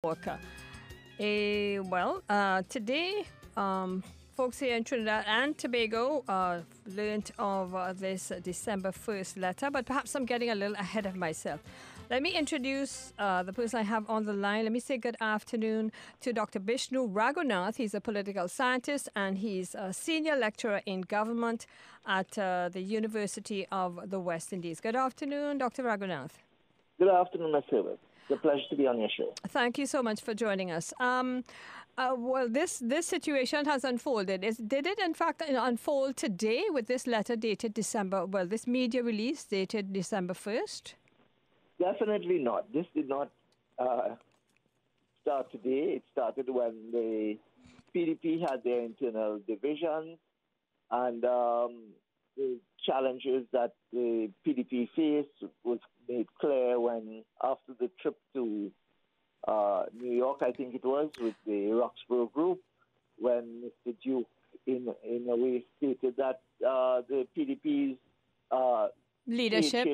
Walker. Today, folks here in Trinidad and Tobago learned of this December 1st letter, but perhaps I'm getting a little ahead of myself. Let me introduce the person I have on the line. Let me say good afternoon to Dr. Bishnu Ragoonath. He's a political scientist and he's a senior lecturer in government at the University of the West Indies. Good afternoon, Dr. Ragoonath. Good afternoon, Ms. Herbert. It's a pleasure to be on your show. Thank you so much for joining us. This situation has unfolded. Did it, in fact, unfold today with this letter dated this media release dated December 1st? Definitely not. This did not start today. It started when the PDP had their internal divisions and the challenges that the PDP faced was made clear when, after the trip to New York, I think it was, with the Roxborough group, when Mr. Duke, in a way, stated that the PDP's leadership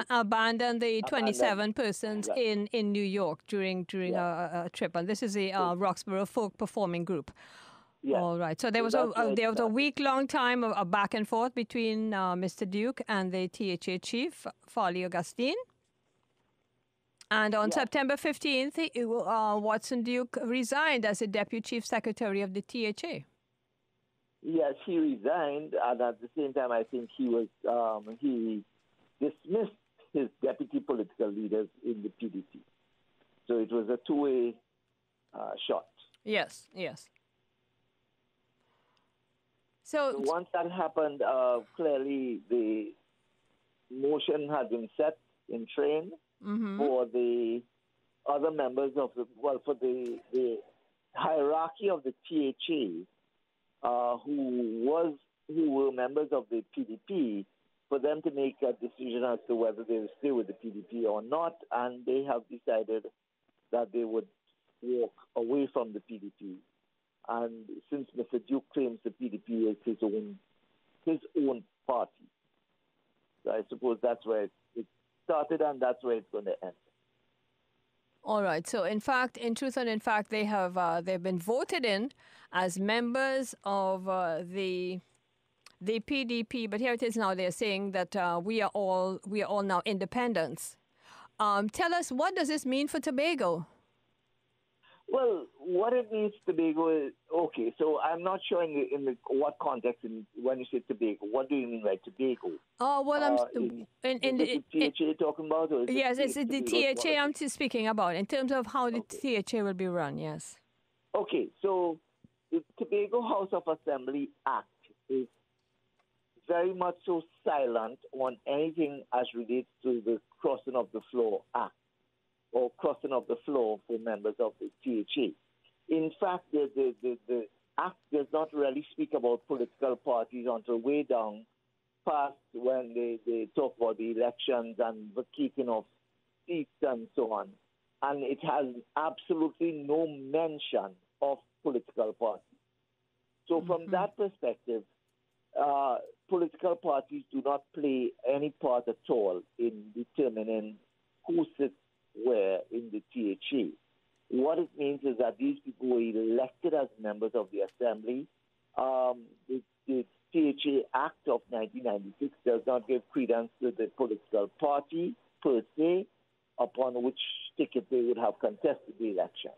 abandoned the 27 persons in New York during a trip, and this is the Roxborough Folk Performing Group. Yeah. All right. So there was a week-long time of a back and forth between Mr. Duke and the THA chief, Farley Augustine. And on September 15th, Watson Duke resigned as the Deputy Chief Secretary of the THA. Yes, he resigned, and at the same time, I think he dismissed his deputy political leaders in the PDP. So it was a two-way shot. Yes. So once that happened, clearly the motion had been set in train for the other members of for the hierarchy of the THA, who were members of the PDP, for them to make a decision as to whether they will stay with the PDP or not, and they have decided that they would walk away from the PDP. And since Mr. Duke claims the PDP is his own party, so I suppose that's where it started and that's where it's going to end. All right. So, in truth and in fact, they've been voted in as members of the PDP. But here it is now. They're saying that we are all now independents. Tell us, what does this mean for Tobago? Well, what it means Tobago is, okay, so I'm not sure in what context when you say Tobago. What do you mean by Tobago? Oh, well, the THA talking about? Or yes, it's the THA I'm speaking about, in terms of how the THA will be run, yes. Okay, so the Tobago House of Assembly Act is very much so silent on anything as relates to the Crossing of the Floor Act, or crossing of the floor for members of the THA. In fact, the Act does not really speak about political parties until way down past when they talk about the elections and vacating of seats and so on. And it has absolutely no mention of political parties. So from that perspective, political parties do not play any part at all in determining who sits where in the THA. What it means is that these people were elected as members of the Assembly. The THA Act of 1996 does not give credence to the political party per se, upon which ticket they would have contested the election.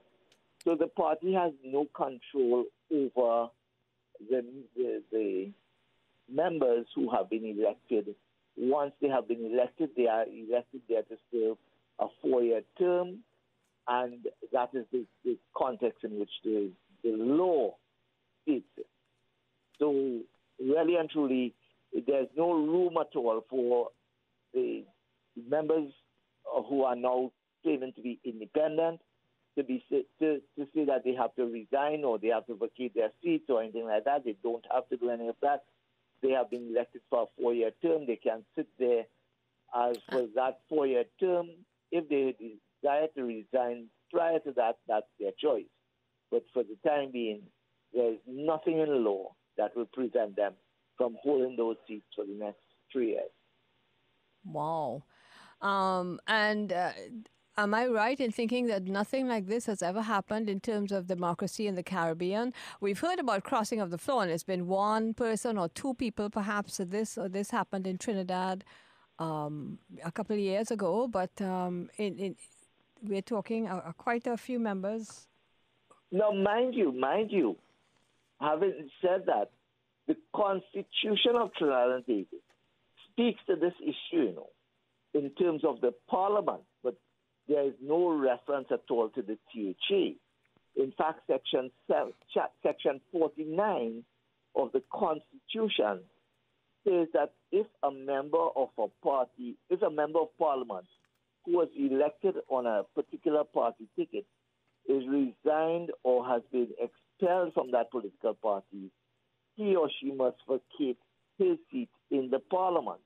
So the party has no control over the members who have been elected. Once they have been elected, they are elected there to serve a 4-year term, and that is the context in which the law states it. So really and truly, there's no room at all for the members who are now claiming to be independent to say that they have to resign or they have to vacate their seats or anything like that. They don't have to do any of that. They have been elected for a 4-year term. They can sit there as for that 4-year term. If they desire to resign prior to that, that's their choice. But for the time being, there's nothing in the law that will prevent them from holding those seats for the next 3 years. Wow. And Am I right in thinking that nothing like this has ever happened in terms of democracy in the Caribbean? We've heard about crossing of the floor, and it's been one person or two people, perhaps. This happened in Trinidad a couple of years ago, but we're talking quite a few members. Now, mind you, having said that, the Constitution of Trinidad and Tobago speaks to this issue, in terms of the Parliament, but there is no reference at all to the THA. In fact, Section 49 of the Constitution says that if a member of Parliament who was elected on a particular party ticket is resigned or has been expelled from that political party, he or she must vacate his seat in the Parliament.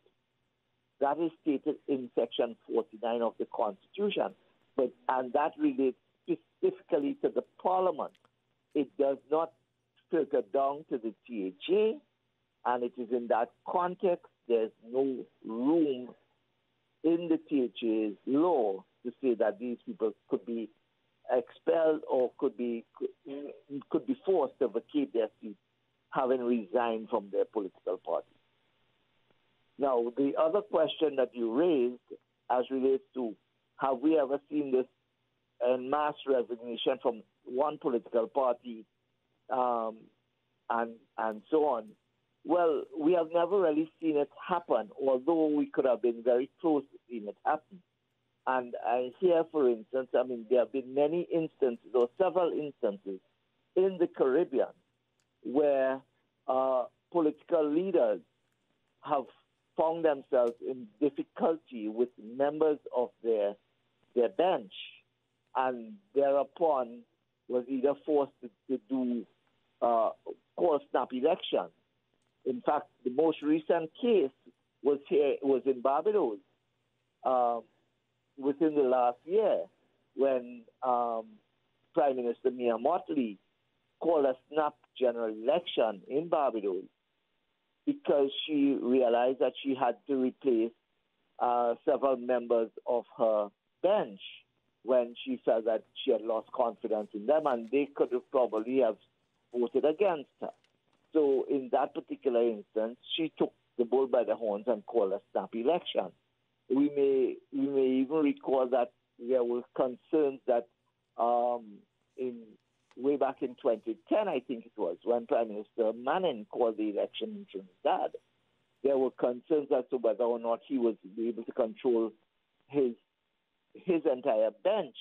That is stated in Section 49 of the Constitution, and that relates specifically to the Parliament. It does not filter down to the THA, and it is in that context there's no room in the THA's law to say that these people could be expelled or could be forced to vacate their seat, having resigned from their political party. Now, the other question that you raised as relates to have we ever seen this en masse resignation from one political party and so on. Well, we have never really seen it happen, although we could have been very close to seeing it happen. And here, for instance, there have been many instances or several instances in the Caribbean where political leaders have found themselves in difficulty with members of their bench, and thereupon was either forced to do call snap elections. In fact, the most recent case was in Barbados within the last year when Prime Minister Mia Mottley called a snap general election in Barbados because she realized that she had to replace several members of her bench when she felt that she had lost confidence in them, and they could have probably have voted against her. So in that particular instance, she took the bull by the horns and called a snap election. We may even recall that there were concerns that way back in 2010, I think it was, when Prime Minister Manning called the election in Trinidad, there were concerns as to whether or not he was able to control his entire bench,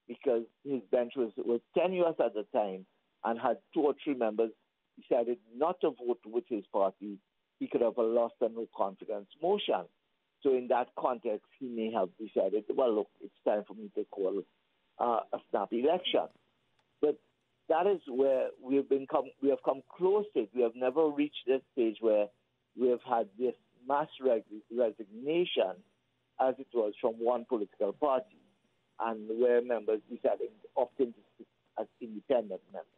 because his bench was tenuous at the time and had two or three members decided not to vote with his party. He could have lost a no confidence motion. So in that context, he may have decided, well, look, it's time for me to call a snap election. But that is where we have come close to it. We have never reached this stage where we have had this mass resignation, as it was, from one political party, and where members decided often to sit as independent members.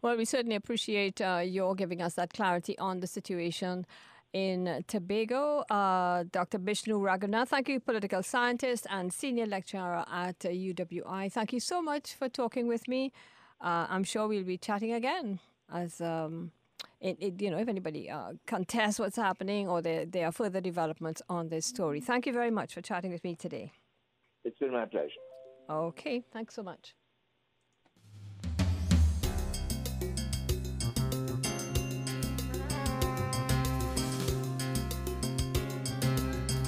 Well, we certainly appreciate your giving us that clarity on the situation in Tobago. Dr. Bishnu Ragoonath, thank you, political scientist and senior lecturer at UWI. Thank you so much for talking with me. I'm sure we'll be chatting again as if anybody contests what's happening or there are further developments on this story. Thank you very much for chatting with me today. It's been my pleasure. Okay, thanks so much.